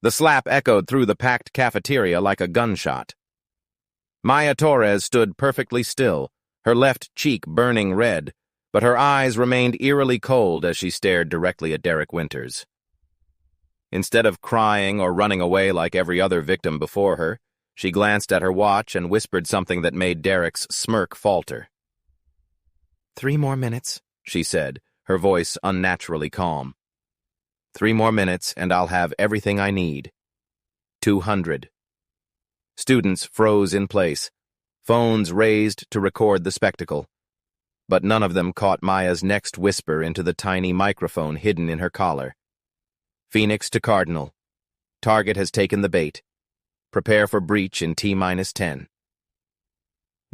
The slap echoed through the packed cafeteria like a gunshot. Maya Torres stood perfectly still, her left cheek burning red, but her eyes remained eerily cold as she stared directly at Derek Winters. Instead of crying or running away like every other victim before her, she glanced at her watch and whispered something that made Derek's smirk falter. 3 more minutes, she said, her voice unnaturally calm. 3 more minutes and I'll have everything I need. 200. Students froze in place, phones raised to record the spectacle. But none of them caught Maya's next whisper into the tiny microphone hidden in her collar. Phoenix to Cardinal. Target has taken the bait. Prepare for breach in T-10.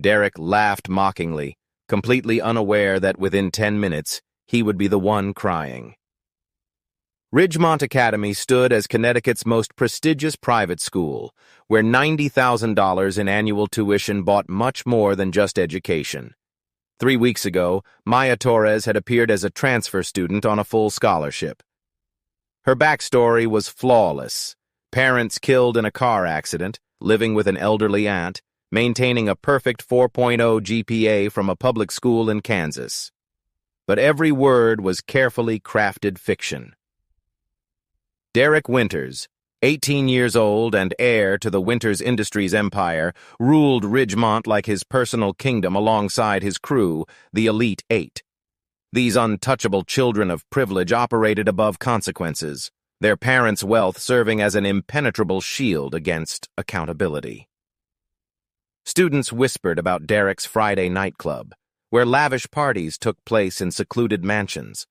Derek laughed mockingly, completely unaware that within 10 minutes, he would be the one crying. Ridgemont Academy stood as Connecticut's most prestigious private school, where $90,000 in annual tuition bought much more than just education. 3 weeks ago, Maya Torres had appeared as a transfer student on a full scholarship. Her backstory was flawless. Parents killed in a car accident, living with an elderly aunt, maintaining a perfect 4.0 GPA from a public school in Kansas. But every word was carefully crafted fiction. Derek Winters, 18 years old and heir to the Winters Industries empire, ruled Ridgemont like his personal kingdom alongside his crew, the Elite Eight. These untouchable children of privilege operated above consequences, their parents' wealth serving as an impenetrable shield against accountability. Students whispered about Derek's Friday nightclub, where lavish parties took place in secluded mansions.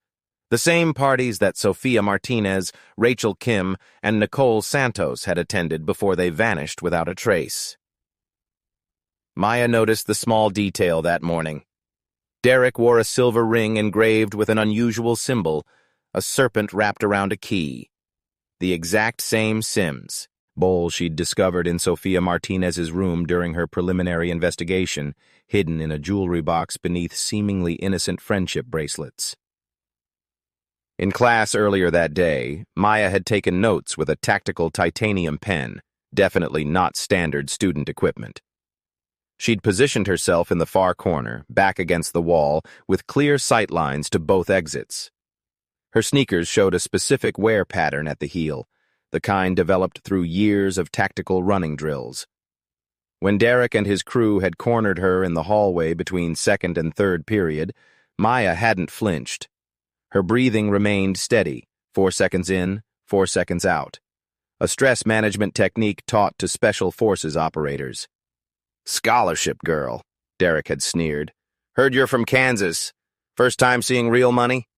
The same parties that Sofia Martinez, Rachel Kim, and Nicole Santos had attended before they vanished without a trace. Maya noticed the small detail that morning. Derek wore a silver ring engraved with an unusual symbol, a serpent wrapped around a key. The exact same Sims bowl she'd discovered in Sofia Martinez's room during her preliminary investigation, hidden in a jewelry box beneath seemingly innocent friendship bracelets. In class earlier that day, Maya had taken notes with a tactical titanium pen, definitely not standard student equipment. She'd positioned herself in the far corner, back against the wall, with clear sight lines to both exits. Her sneakers showed a specific wear pattern at the heel, the kind developed through years of tactical running drills. When Derek and his crew had cornered her in the hallway between second and third period, Maya hadn't flinched. Her breathing remained steady, 4 seconds in, 4 seconds out. A stress management technique taught to special forces operators. "Scholarship girl," Derek had sneered. "Heard you're from Kansas. First time seeing real money?"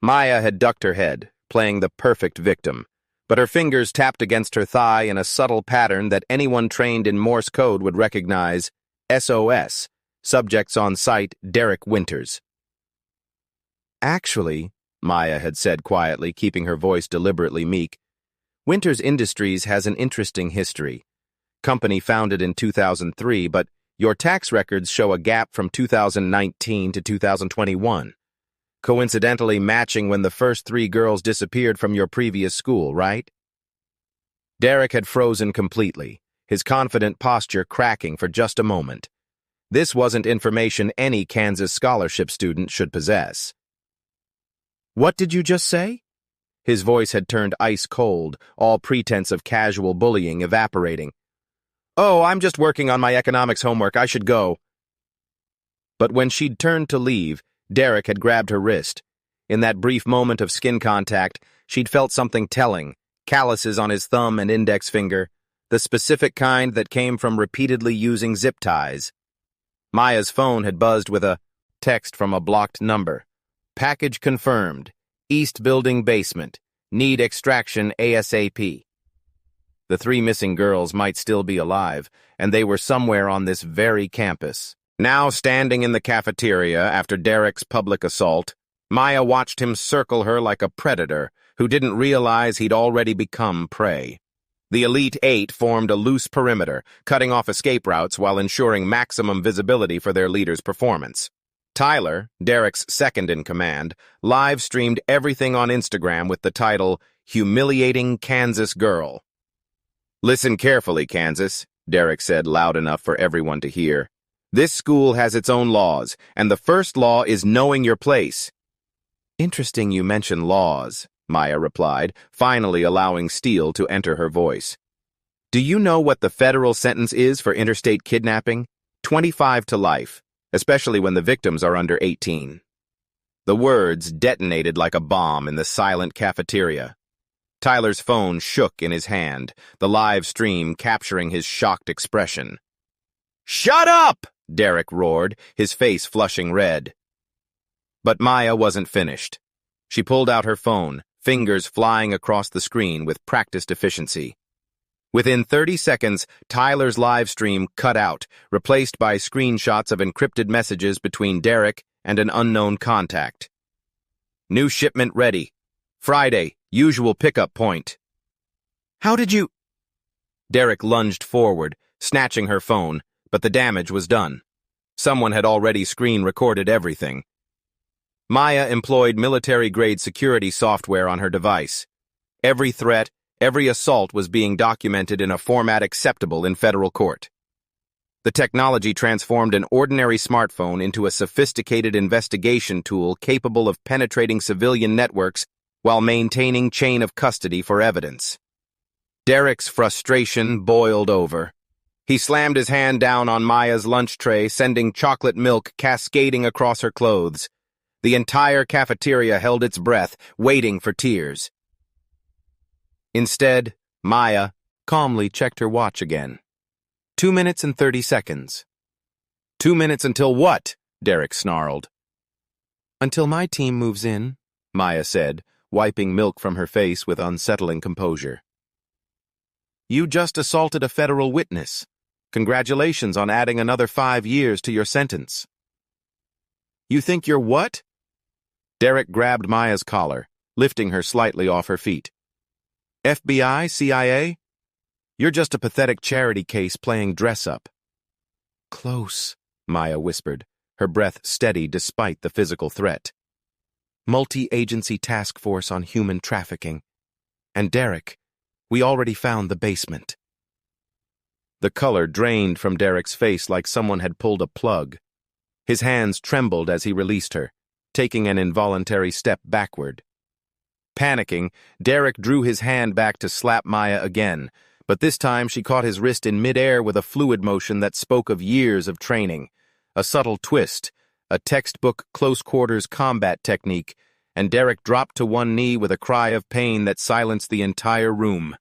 Maya had ducked her head, playing the perfect victim, but her fingers tapped against her thigh in a subtle pattern that anyone trained in Morse code would recognize: SOS, subjects on site, Derek Winters. "Actually," Maya had said quietly, keeping her voice deliberately meek, "Winters Industries has an interesting history. Company founded in 2003, but your tax records show a gap from 2019 to 2021. Coincidentally matching when the first 3 girls disappeared from your previous school, right?" Derek had frozen completely, his confident posture cracking for just a moment. This wasn't information any Kansas scholarship student should possess. "What did you just say?" His voice had turned ice cold, all pretense of casual bullying evaporating. "Oh, I'm just working on my economics homework. I should go." But when she'd turned to leave, Derek had grabbed her wrist. In that brief moment of skin contact, she'd felt something telling, calluses on his thumb and index finger, the specific kind that came from repeatedly using zip ties. Maya's phone had buzzed with a text from a blocked number. "Package confirmed. East Building basement. Need extraction ASAP." The 3 missing girls might still be alive, and they were somewhere on this very campus. Now standing in the cafeteria after Derek's public assault, Maya watched him circle her like a predator who didn't realize he'd already become prey. The Elite Eight formed a loose perimeter, cutting off escape routes while ensuring maximum visibility for their leader's performance. Tyler, Derek's second-in-command, live-streamed everything on Instagram with the title, humiliating Kansas girl. Listen carefully, Kansas, Derek said loud enough for everyone to hear. This school has its own laws, and the first law is knowing your place. Interesting you mention laws, Maya replied, finally allowing steel to enter her voice. Do you know what the federal sentence is for interstate kidnapping? 25 to life, especially when the victims are under 18. The words detonated like a bomb in the silent cafeteria. Tyler's phone shook in his hand, the live stream capturing his shocked expression. "Shut up!" Derek roared, his face flushing red. But Maya wasn't finished. She pulled out her phone, fingers flying across the screen with practiced efficiency. Within 30 seconds, Tyler's live stream cut out, replaced by screenshots of encrypted messages between Derek and an unknown contact. New shipment ready. Friday, usual pickup point. How did you... Derek lunged forward, snatching her phone, but the damage was done. Someone had already screen-recorded everything. Maya employed military-grade security software on her device. Every threat, every assault was being documented in a format acceptable in federal court. The technology transformed an ordinary smartphone into a sophisticated investigation tool capable of penetrating civilian networks while maintaining chain of custody for evidence. Derek's frustration boiled over. He slammed his hand down on Maya's lunch tray, sending chocolate milk cascading across her clothes. The entire cafeteria held its breath, waiting for tears. Instead, Maya calmly checked her watch again. 2 minutes and 30 seconds. 2 minutes until what? Derek snarled. Until my team moves in, Maya said, wiping milk from her face with unsettling composure. You just assaulted a federal witness. Congratulations on adding another 5 years to your sentence. You think you're what? Derek grabbed Maya's collar, lifting her slightly off her feet. FBI, CIA? You're just a pathetic charity case playing dress-up. Close, Maya whispered, her breath steady despite the physical threat. Multi-agency task force on human trafficking. And Derek, we already found the basement. The color drained from Derek's face like someone had pulled a plug. His hands trembled as he released her, taking an involuntary step backward. Panicking, Derek drew his hand back to slap Maya again, but this time she caught his wrist in midair with a fluid motion that spoke of years of training, a subtle twist, a textbook close-quarters combat technique, and Derek dropped to one knee with a cry of pain that silenced the entire room.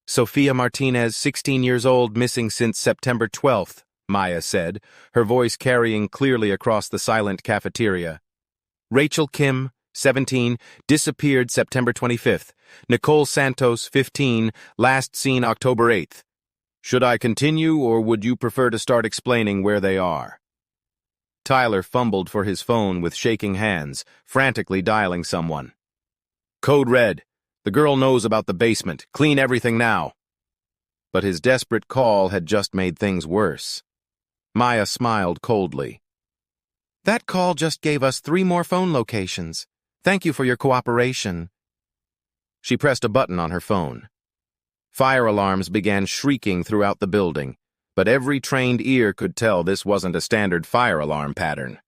Sophia Martinez, 16 years old, missing since September 12th, Maya said, her voice carrying clearly across the silent cafeteria. Rachel Kim, 17, disappeared September 25th. Nicole Santos, 15, last seen October 8th. Should I continue, or would you prefer to start explaining where they are? Tyler fumbled for his phone with shaking hands, frantically dialing someone. Code Red. The girl knows about the basement. Clean everything now. But his desperate call had just made things worse. Maya smiled coldly. That call just gave us 3 more phone locations. Thank you for your cooperation. She pressed a button on her phone. Fire alarms began shrieking throughout the building, but every trained ear could tell this wasn't a standard fire alarm pattern.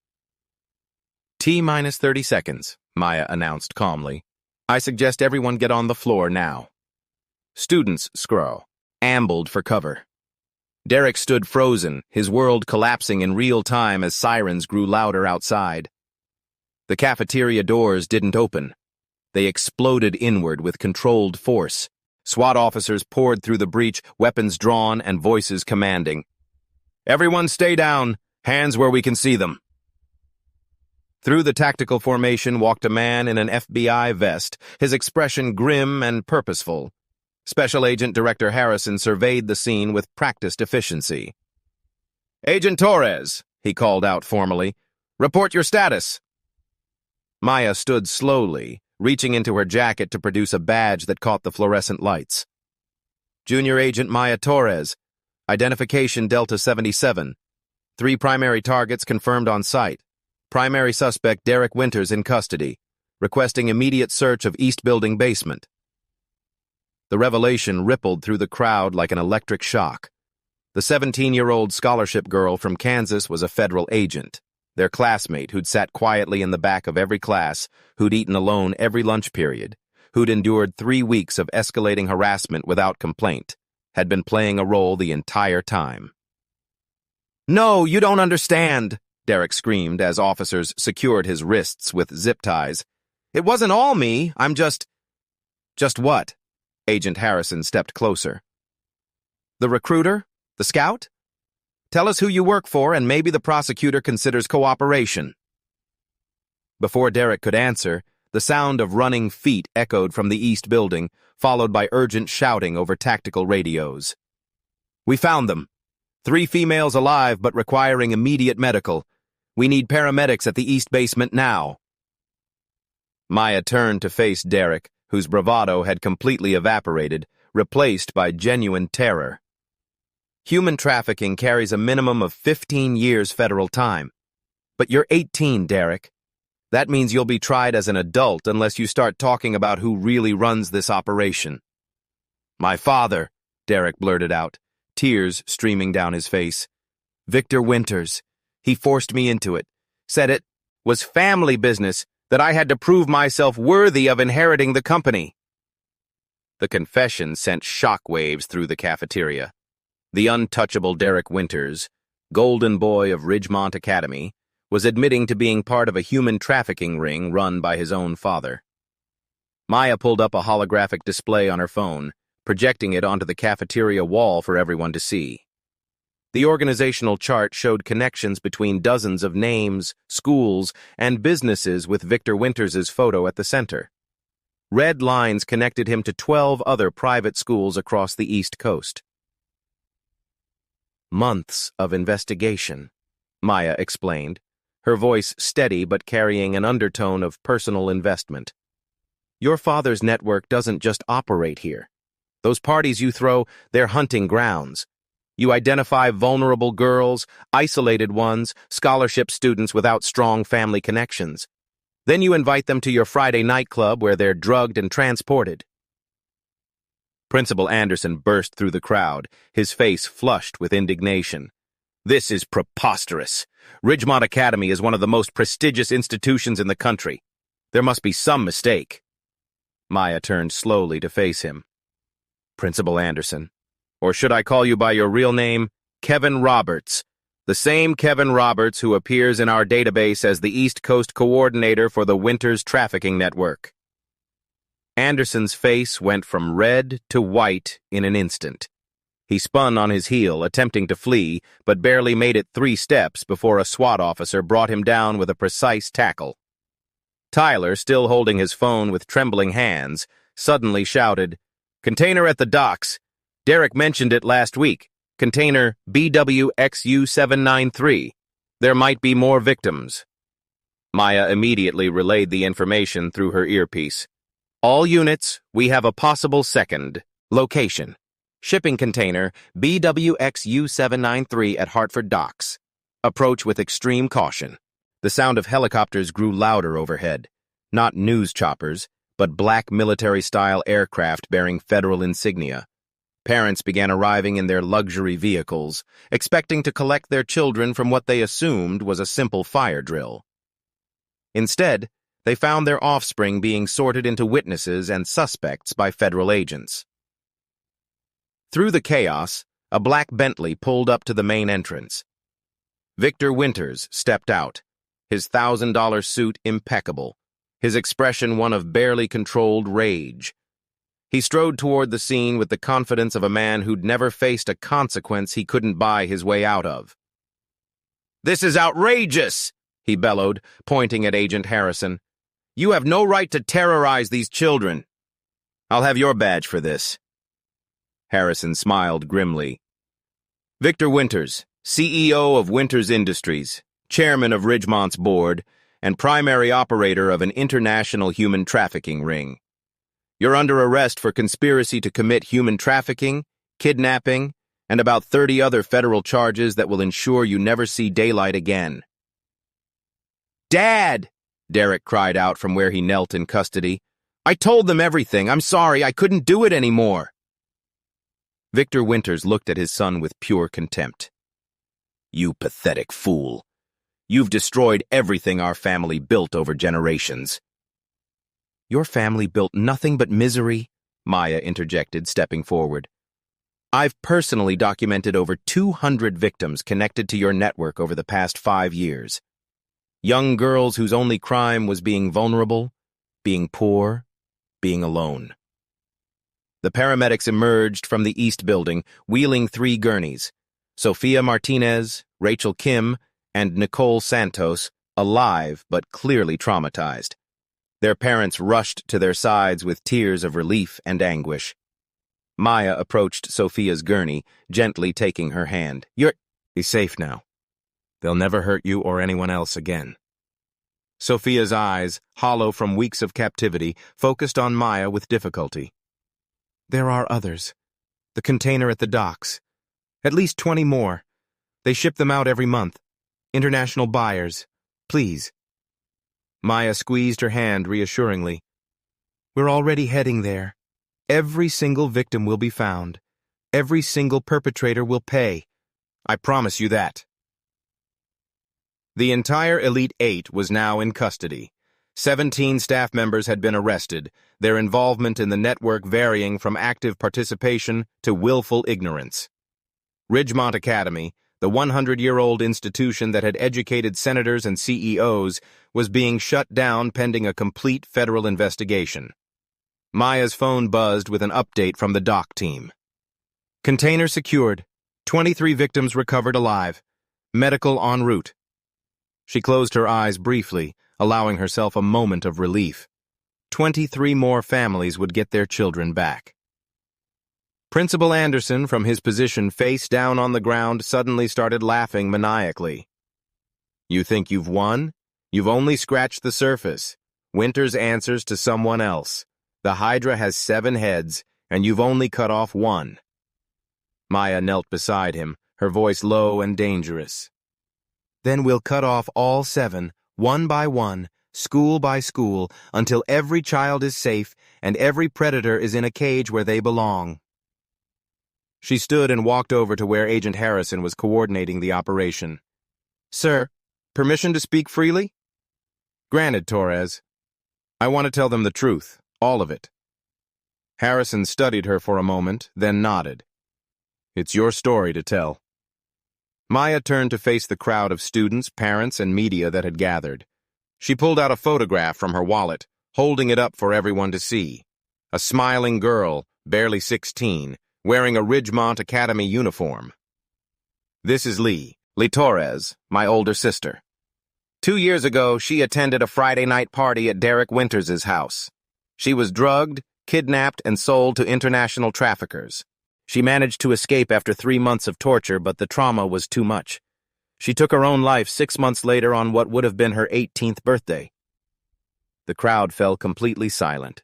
T-minus 30 seconds, Maya announced calmly. I suggest everyone get on the floor now. Students, ambled for cover. Derek stood frozen, his world collapsing in real time as sirens grew louder outside. The cafeteria doors didn't open. They exploded inward with controlled force. SWAT officers poured through the breach, weapons drawn and voices commanding. Everyone stay down, hands where we can see them. Through the tactical formation walked a man in an FBI vest, his expression grim and purposeful. Special Agent Director Harrison surveyed the scene with practiced efficiency. Agent Torres, he called out formally, report your status. Maya stood slowly, reaching into her jacket to produce a badge that caught the fluorescent lights. Junior Agent Maya Torres, identification Delta 77. 3 primary targets confirmed on site. Primary suspect Derek Winters in custody. requesting immediate search of East Building basement. The revelation rippled through the crowd like an electric shock. The 17-year-old scholarship girl from Kansas was a federal agent, their classmate who'd sat quietly in the back of every class, who'd eaten alone every lunch period, who'd endured 3 weeks of escalating harassment without complaint, had been playing a role the entire time. "No, you don't understand," Derek screamed as officers secured his wrists with zip ties. "It wasn't all me, I'm just—" "Just what?" Agent Harrison stepped closer. "The recruiter? The scout? Tell us who you work for and maybe the prosecutor considers cooperation." Before Derek could answer, the sound of running feet echoed from the East Building, followed by urgent shouting over tactical radios. "We found them. 3 females alive but requiring immediate medical. We need paramedics at the East basement now." Maya turned to face Derek, whose bravado had completely evaporated, replaced by genuine terror. "Human trafficking carries a minimum of 15 years federal time. But you're 18, Derek. That means you'll be tried as an adult unless you start talking about who really runs this operation." "My father," Derek blurted out, tears streaming down his face. "Victor Winters. He forced me into it. Said it was family business, that I had to prove myself worthy of inheriting the company." The confession sent shockwaves through the cafeteria. The untouchable Derek Winters, golden boy of Ridgemont Academy, was admitting to being part of a human trafficking ring run by his own father. Maya pulled up a holographic display on her phone, projecting it onto the cafeteria wall for everyone to see. The organizational chart showed connections between dozens of names, schools, and businesses with Victor Winters' photo at the center. Red lines connected him to 12 other private schools across the East Coast. "Months of investigation," Maya explained, her voice steady but carrying an undertone of personal investment. "Your father's network doesn't just operate here. Those parties you throw, they're hunting grounds. You identify vulnerable girls, isolated ones, scholarship students without strong family connections. Then you invite them to your Friday nightclub where they're drugged and transported." Principal Anderson burst through the crowd, his face flushed with indignation. "This is preposterous. Ridgemont Academy is one of the most prestigious institutions in the country. There must be some mistake." Maya turned slowly to face him. "Principal Anderson. Or should I call you by your real name? Kevin Roberts. The same Kevin Roberts who appears in our database as the East Coast coordinator for the Winters Trafficking Network." Anderson's face went from red to white in an instant. He spun on his heel, attempting to flee, but barely made it 3 steps before a SWAT officer brought him down with a precise tackle. Tyler, still holding his phone with trembling hands, suddenly shouted, "Container at the docks. Derek mentioned it last week. Container BWXU793. There might be more victims." Maya immediately relayed the information through her earpiece. "All units, we have a possible second. Location: shipping container BWXU793 at Hartford Docks. Approach with extreme caution." The sound of helicopters grew louder overhead. Not news choppers, but black military-style aircraft bearing federal insignia. Parents began arriving in their luxury vehicles, expecting to collect their children from what they assumed was a simple fire drill. Instead, they found their offspring being sorted into witnesses and suspects by federal agents. Through the chaos, a black Bentley pulled up to the main entrance. Victor Winters stepped out, his $1,000 suit impeccable, his expression one of barely controlled rage. He strode toward the scene with the confidence of a man who'd never faced a consequence he couldn't buy his way out of. "This is outrageous!" he bellowed, pointing at Agent Harrison. "You have no right to terrorize these children. I'll have your badge for this." Harrison smiled grimly. "Victor Winters, CEO of Winters Industries, chairman of Ridgemont's board, and primary operator of an international human trafficking ring. You're under arrest for conspiracy to commit human trafficking, kidnapping, and about 30 other federal charges that will ensure you never see daylight again." "Dad!" Derek cried out from where he knelt in custody. "I told them everything. I'm sorry. I couldn't do it anymore." Victor Winters looked at his son with pure contempt. "You pathetic fool. You've destroyed everything our family built over generations." "Your family built nothing but misery," Maya interjected, stepping forward. "I've personally documented over 200 victims connected to your network over the past 5 years. Young girls whose only crime was being vulnerable, being poor, being alone." The paramedics emerged from the East Building, wheeling 3 gurneys. Sophia Martinez, Rachel Kim, and Nicole Santos, alive but clearly traumatized. Their parents rushed to their sides with tears of relief and anguish. Maya approached Sophia's gurney, gently taking her hand. "You're safe now. They'll never hurt you or anyone else again." Sophia's eyes, hollow from weeks of captivity, focused on Maya with difficulty. "There are others. The container at the docks. At least 20 more. They ship them out every month. International buyers. Please." Maya squeezed her hand reassuringly. "We're already heading there. Every single victim will be found. Every single perpetrator will pay. I promise you that." The entire Elite 8 was now in custody. 17 staff members had been arrested, their involvement in the network varying from active participation to willful ignorance. Ridgemont Academy, the 100-year-old institution that had educated senators and CEOs, was being shut down pending a complete federal investigation. Maya's phone buzzed with an update from the dock team. "Container secured. 23 victims recovered alive. Medical en route." She closed her eyes briefly, allowing herself a moment of relief. 23 more families would get their children back. Principal Anderson, from his position face down on the ground, suddenly started laughing maniacally. "You think you've won? You've only scratched the surface. Winters answers to someone else. The Hydra has 7 heads, and you've only cut off 1. Maya knelt beside him, her voice low and dangerous. "Then we'll cut off all 7, one by one, school by school, until every child is safe and every predator is in a cage where they belong." She stood and walked over to where Agent Harrison was coordinating the operation. "Sir, permission to speak freely?" "Granted, Torres. I want to tell them the truth, all of it." Harrison studied her for a moment, then nodded. "It's your story to tell." Maya turned to face the crowd of students, parents, and media that had gathered. She pulled out a photograph from her wallet, holding it up for everyone to see. A smiling girl, barely 16, wearing a Ridgemont Academy uniform. "This is Lee Torres, my older sister. 2 years ago, she attended a Friday night party at Derek Winters' house. She was drugged, kidnapped, and sold to international traffickers. She managed to escape after 3 months of torture, but the trauma was too much. She took her own life 6 months later on what would have been her 18th birthday. The crowd fell completely silent.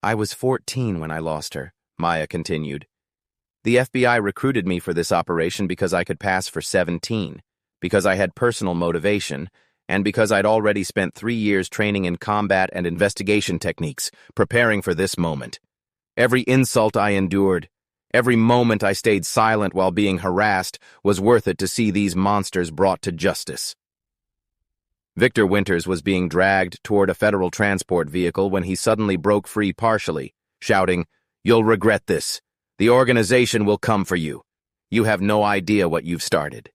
"I was 14 when I lost her," Maya continued. "The FBI recruited me for this operation because I could pass for 17, because I had personal motivation, and because I'd already spent 3 years training in combat and investigation techniques, preparing for this moment. Every insult I endured, every moment I stayed silent while being harassed was worth it to see these monsters brought to justice." Victor Winters was being dragged toward a federal transport vehicle when he suddenly broke free partially, shouting, "You'll regret this. The organization will come for you. You have no idea what you've started."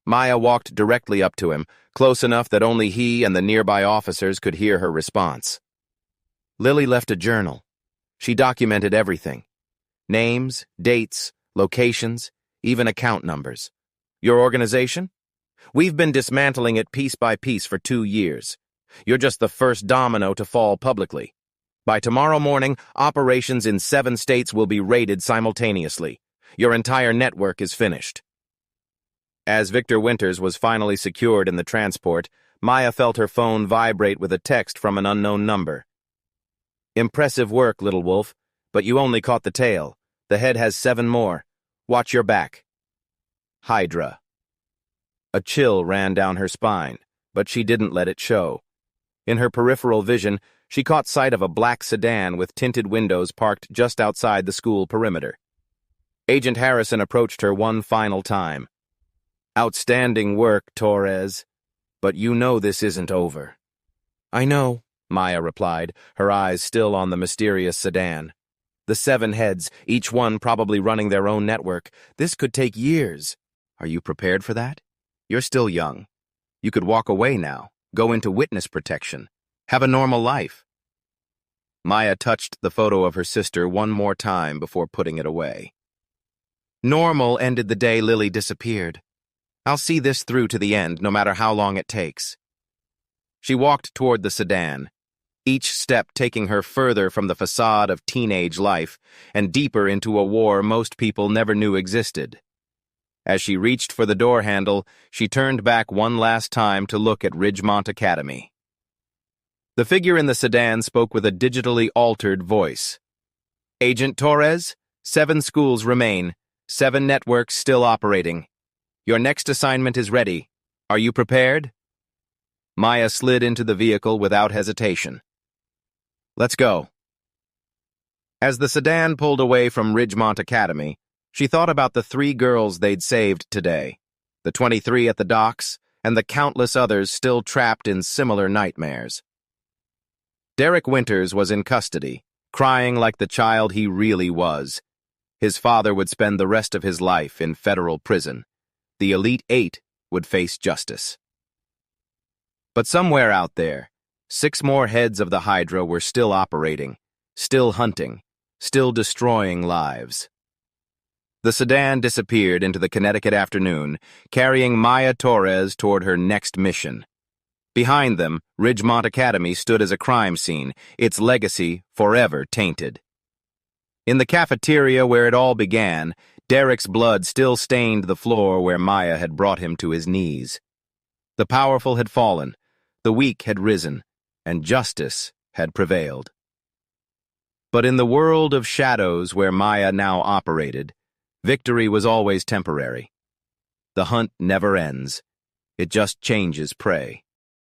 Maya walked directly up to him, close enough that only he and the nearby officers could hear her response. "Lily left a journal. She documented everything. Names, dates, locations, even account numbers. Your organization? We've been dismantling it piece by piece for 2 years. You're just the first domino to fall publicly. By tomorrow morning, operations in 7 states will be raided simultaneously. Your entire network is finished." As Victor Winters was finally secured in the transport, Maya felt her phone vibrate with a text from an unknown number. "Impressive work, little wolf, but you only caught the tail. The head has 7 more. Watch your back. Hydra." A chill ran down her spine. but she didn't let it show. In her peripheral vision, she caught sight of a black sedan with tinted windows parked just outside the school perimeter. Agent Harrison approached her one final time. "Outstanding work, Torres. But you know this isn't over." "I know," Maya replied, her eyes still on the mysterious sedan. "The 7 heads, each one probably running their own network. This could take years. Are you prepared for that? You're still young. You could walk away now, go into witness protection, have a normal life." Maya touched the photo of her sister one more time before putting it away. Normal ended the day Lily disappeared. I'll see this through to the end, no matter how long it takes. She walked toward the sedan, each step taking her further from the facade of teenage life and deeper into a war most people never knew existed. As she reached for the door handle, she turned back one last time to look at Ridgemont Academy. The figure in the sedan spoke with a digitally altered voice. "Agent Torres, 7 schools remain, 7 networks still operating. Your next assignment is ready. Are you prepared?" Maya slid into the vehicle without hesitation. "Let's go." As the sedan pulled away from Ridgemont Academy, she thought about the 3 girls they'd saved today, the 23 at the docks, and the countless others still trapped in similar nightmares. Derek Winters was in custody, crying like the child he really was. His father would spend the rest of his life in federal prison. The Elite 8 would face justice. But somewhere out there, 6 more heads of the Hydra were still operating, still hunting, still destroying lives. The sedan disappeared into the Connecticut afternoon, carrying Maya Torres toward her next mission. Behind them, Ridgemont Academy stood as a crime scene, its legacy forever tainted. In the cafeteria where it all began, Derek's blood still stained the floor where Maya had brought him to his knees. The powerful had fallen, the weak had risen, and justice had prevailed. But in the world of shadows where Maya now operated, victory was always temporary. The hunt never ends. It just changes prey.